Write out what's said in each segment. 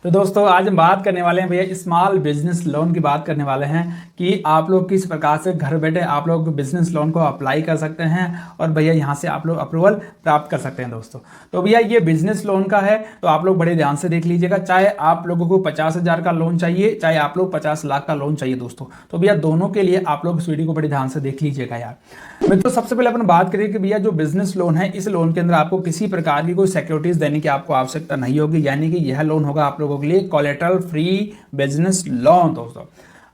तो दोस्तों आज हम बात करने वाले हैं भैया स्मॉल बिजनेस लोन की बात करने वाले हैं कि आप लोग किस प्रकार से घर बैठे आप लोग बिजनेस लोन को अप्लाई कर सकते हैं और भैया यहाँ से आप लोग अप्रूवल प्राप्त कर सकते हैं दोस्तों। तो भैया ये बिजनेस लोन का है तो आप लोग बड़े ध्यान से देख लीजिएगा, चाहे आप लोगों को 50,000 का लोन चाहिए चाहे आप लोग 50 लाख का लोन चाहिए दोस्तों, तो भैया दोनों के लिए आप लोग इस वीडियो को बड़े ध्यान से देख लीजिएगा यार। मित्रों सबसे पहले अपन बात करें कि भैया जो बिजनेस लोन है इस लोन के अंदर आपको किसी प्रकार की कोई सिक्योरिटीज देने की आपको आवश्यकता नहीं होगी, यानी कि यह लोन होगा आप लोगों के लिए कोलेटरल फ्री बिजनेस लोन दोस्तों।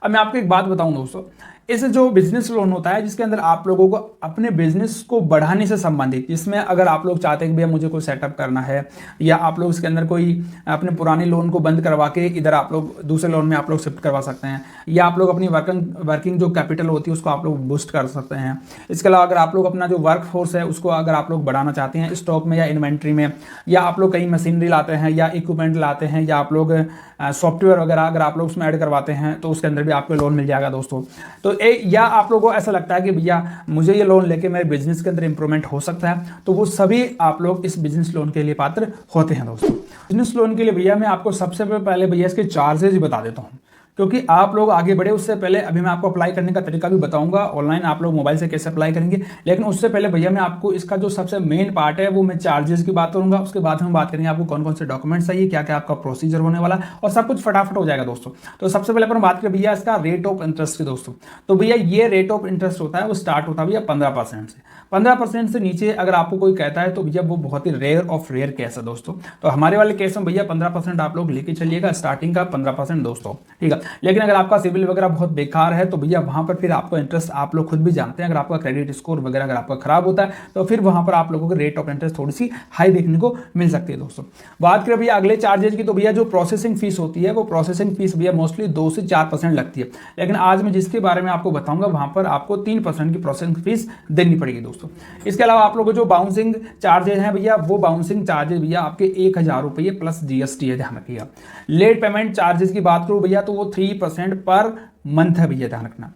अब मैं आपको एक बात बताऊं दोस्तों, इस जो बिजनेस लोन होता है जिसके अंदर आप लोगों को अपने बिजनेस को बढ़ाने से संबंधित, जिसमें अगर आप लोग चाहते हैं कि भैया मुझे कोई सेटअप करना है या आप लोग इसके अंदर कोई अपने पुराने लोन को बंद करवा के इधर आप लोग दूसरे लोन में आप लोग शिफ्ट करवा सकते हैं, या आप लोग अपनी वर्किंग जो कैपिटल होती है उसको आप लोग बूस्ट कर सकते हैं। इसके अलावा अगर आप लोग अपना जो वर्क फोर्स है उसको अगर आप लोग बढ़ाना चाहते हैं स्टॉक में या इन्वेंट्री में, या आप लोग कहीं मशीनरी लाते हैं या इक्विपमेंट लाते हैं या आप लोग सॉफ्टवेयर वगैरह अगर आप लोग उसमें ऐड करवाते हैं तो उसके अंदर भी आपको लोन मिल जाएगा दोस्तों। तो या आप लोगों को ऐसा लगता है कि भैया मुझे ये लोन लेके मेरे बिजनेस के अंदर इंप्रूवमेंट हो सकता है, तो वो सभी आप लोग इस बिजनेस लोन के लिए पात्र होते हैं दोस्तों। बिजनेस लोन के लिए भैया मैं आपको सबसे पहले भैया इसके चार्जेज बता देता हूँ, क्योंकि आप लोग आगे बढ़े उससे पहले अभी मैं आपको अप्लाई करने का तरीका भी बताऊंगा, ऑनलाइन आप लोग मोबाइल से कैसे अप्लाई करेंगे। लेकिन उससे पहले भैया मैं आपको इसका जो सबसे मेन पार्ट है वो मैं चार्जेस की बात करूंगा, उसके बाद हम बात करेंगे आपको कौन कौन से डॉक्यूमेंट्स चाहिए, क्या क्या आपका प्रोसीजर होने वाला और सब कुछ फटाफट हो जाएगा दोस्तों। तो सबसे पहले अपन बात करें भैया इसका रेट ऑफ इंटरेस्ट की दोस्तों। तो भैया ये रेट ऑफ इंटरेस्ट होता है वो स्टार्ट होता है भैया 15% से। 15% से नीचे अगर आपको कोई कहता है तो भैया वो बहुत ही रेयर ऑफ रेयर केस है दोस्तों। तो हमारे वाले केस में भैया 15% आप लोग लेके चलिएगा, स्टार्टिंग का 15% दोस्तों, ठीक है। लेकिन अगर आपका सिविल वगैरह बहुत बेकार है तो भैया वहां पर फिर आपको इंटरेस्ट आप लोग खुद भी जानते हैं, अगर आपका क्रेडिट स्कोर वगैरह अगर आपका खराब होता है तो फिर वहां पर आप लोगों को रेट ऑफ इंटरेस्ट थोड़ी सी हाई देखने को मिल सकती है दोस्तों। बात करें भैया अगले चार्जेज की, तो भैया जो प्रोसेसिंग फीस होती है वो प्रोसेसिंग फीस भैया मोस्टली 2 से 4% लगती है, लेकिन आज मैं जिसके बारे में आपको बताऊंगा वहां पर आपको 3% की प्रोसेसिंग फीस देनी पड़ेगी दोस्तों। इसके अलावा आप लोगों को जो बाउंसिंग चार्जेज हैं भैया वो बाउंसिंग चार्जेज भैया आपके 1,000 रुपये प्लस जीएसटी है, ध्यान रखिएगा। लेट पेमेंट चार्जेस की बात करूं भैया तो वो 3% पर मंथ है भैया, ध्यान रखना।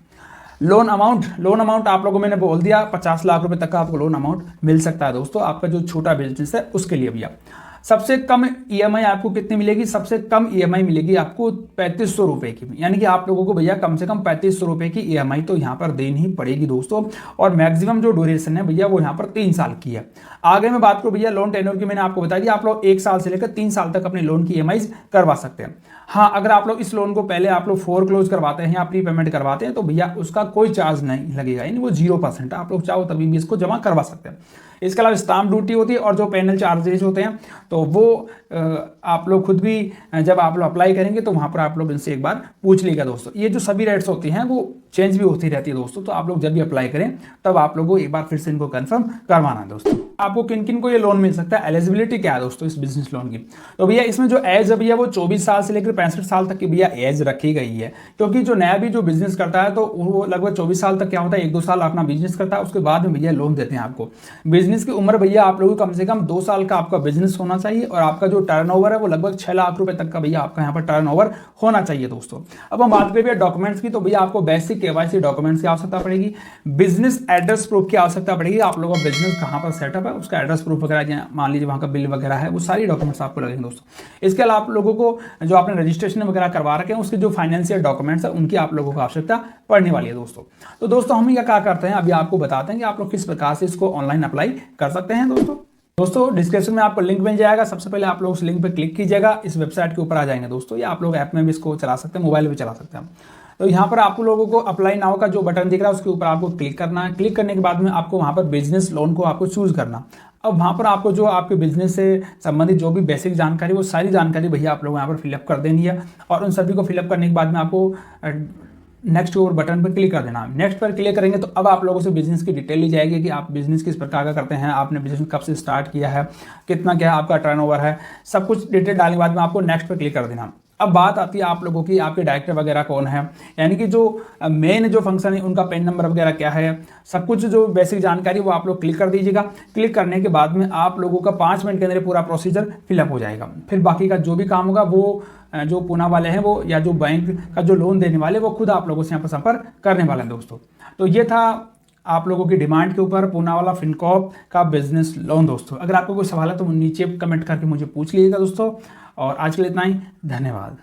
लोन अमाउंट आप लोगों को मैंने बोल दिया 50 लाख रुपए तक का आपको लोन अमाउंट मिल सकता है दोस्तों, आपका जो छोटा बिजनेस है उसके लिए भैया। सबसे कम ईएमआई आपको कितनी मिलेगी? सबसे कम ईएमआई मिलेगी आपको 3500 रुपए की, यानी कि आप लोगों को भैया कम से कम 3500 रुपए की ईएमआई तो यहाँ पर देनी ही पड़ेगी दोस्तों। और मैक्सिमम जो ड्यूरेशन है भैया वो यहाँ पर 3 साल की है। आगे मैं बात करूँ भैया लोन टेन्योर की, मैंने आपको बता दिया आप लोग 1 साल से लेकर 3 साल तक अपने लोन की ईएमआई करवा सकते हैं। हाँ, अगर आप लोग इस लोन को पहले आप लोग फोरक्लोज करवाते हैं या प्री पेमेंट करवाते हैं तो भैया उसका कोई चार्ज नहीं लगेगा, यानी वो 0%, आप लोग चाहो तभी भी इसको जमा करवा सकते हैं। इसके अलावा स्टाम्प ड्यूटी होती है और जो पेनल चार्जेज होते हैं तो वो आप लोग खुद भी जब आप लोग अप्लाई करेंगे तो वहां पर आप लोग इनसे एक बार पूछ लीजिएगा दोस्तों। ये जो सभी रेट्स होती हैं वो चेंज भी होती रहती है दोस्तों, तो आप लोग जब भी अप्लाई करें तब आप लोगों को एक बार फिर से इनको कंफर्म करवाना है दोस्तों। आपको किन किन को ये लोन मिल सकता है, एलिजिबिलिटी क्या है दोस्तों इस बिजनेस लोन की? तो भैया इसमें जो एज है भैया वो 24 साल से लेकर 65 साल तक की भैया एज रखी गई है, क्योंकि जो नया भी जो बिजनेस करता है तो वो लगभग 24 साल तक क्या होता है 1-2 साल अपना बिजनेस करता है, उसके बाद में भैया लोन देते हैं आपको। बिजनेस की उम्र भैया आप लोगों को कम से कम 2 साल का आपका बिजनेस होना चाहिए और आपका जो टर्नओवर है वो लगभग 6 लाख रुपए तक का भैया आपका यहाँ पर टर्नओवर होना चाहिए दोस्तों। अब हम बात करें भैया डॉक्यूमेंट्स की, तो भैया आपको बेसिक केवाईसी डॉक्यूमेंट्स की आवश्यकता पड़ेगी, बिजनेस एड्रेस प्रूफ की आवश्यकता पड़ेगी, आप लोगों का बिजनेस कहां पर सेटअप है उसका एड्रेस प्रूफ वगैरह, मान लीजिए वहां का बिल वगैरह है, वो सारी डॉक्यूमेंट्स आपको लगेंगे दोस्तों। इसके अलावा आप लोगों को जो आपने रजिस्ट्रेशन वगैरह करवा रखे हैं उसके जो फाइनेंशियल डॉक्यूमेंट्स है उनकी आप लोगों को आवश्यकता पड़ने वाली है दोस्तों। तो दोस्तों हम क्या करते हैं अभी आपको बताते हैं कि आप लोग किस प्रकार से इसको ऑनलाइन अप्लाई कर सकते हैं दोस्तों डिस्क्रिप्शन में आपको लिंक मिल जाएगा, सबसे पहले आप लोग उस लिंक पे क्लिक कीजिएगा, इस वेबसाइट के ऊपर आ जाएंगे दोस्तों, या आप लोग ऐप में भी इसको चला सकते हैं, मोबाइल भी चला सकते हैं। तो यहाँ पर आप लोगों को अप्लाई नाउ का जो बटन दिख रहा है उसके ऊपर आपको क्लिक करना है। क्लिक करने के बाद में आपको वहाँ पर बिजनेस लोन को आपको चूज करना। अब वहाँ पर आपको जो आपके बिजनेस से संबंधित जो भी बेसिक जानकारी वो सारी जानकारी भैया आप लोग यहाँ पर फिलअप कर देनी है, और उन सभी को फिलअप करने के बाद में आपको नेक्स्ट और बटन पर क्लिक कर देना। नेक्स्ट पर क्लिक करेंगे तो अब आप लोगों से बिजनेस की डिटेल ली जाएगी कि आप बिजनेस किस प्रकार का करते हैं, आपने बिजनेस कब से स्टार्ट किया है, कितना क्या आपका टर्नओवर है, सब कुछ डिटेल डालने के बाद में आपको नेक्स्ट पर क्लिक कर देना। अब बात आती है आप लोगों की आपके डायरेक्टर वगैरह कौन है, यानी कि जो मेन जो फंक्शन है उनका पेन नंबर वगैरह क्या है, सब कुछ जो बेसिक जानकारी वो आप लोग क्लिक कर दीजिएगा। क्लिक करने के बाद में आप लोगों का 5 मिनट के अंदर पूरा प्रोसीजर फिलअप हो जाएगा। फिर बाकी का जो भी काम होगा वो जो पूना वाले हैं वो या जो बैंक का जो लोन देने वाले वो खुद आप लोगों से यहाँ पर संपर्क करने वाले हैं दोस्तों। तो ये था आप लोगों की डिमांड के ऊपर पूना वाला फिनकॉर्प का बिजनेस लोन दोस्तों। अगर आपको कोई सवाल है तो नीचे कमेंट करके मुझे पूछ लीजिएगा दोस्तों। और आज के लिए इतना ही, धन्यवाद।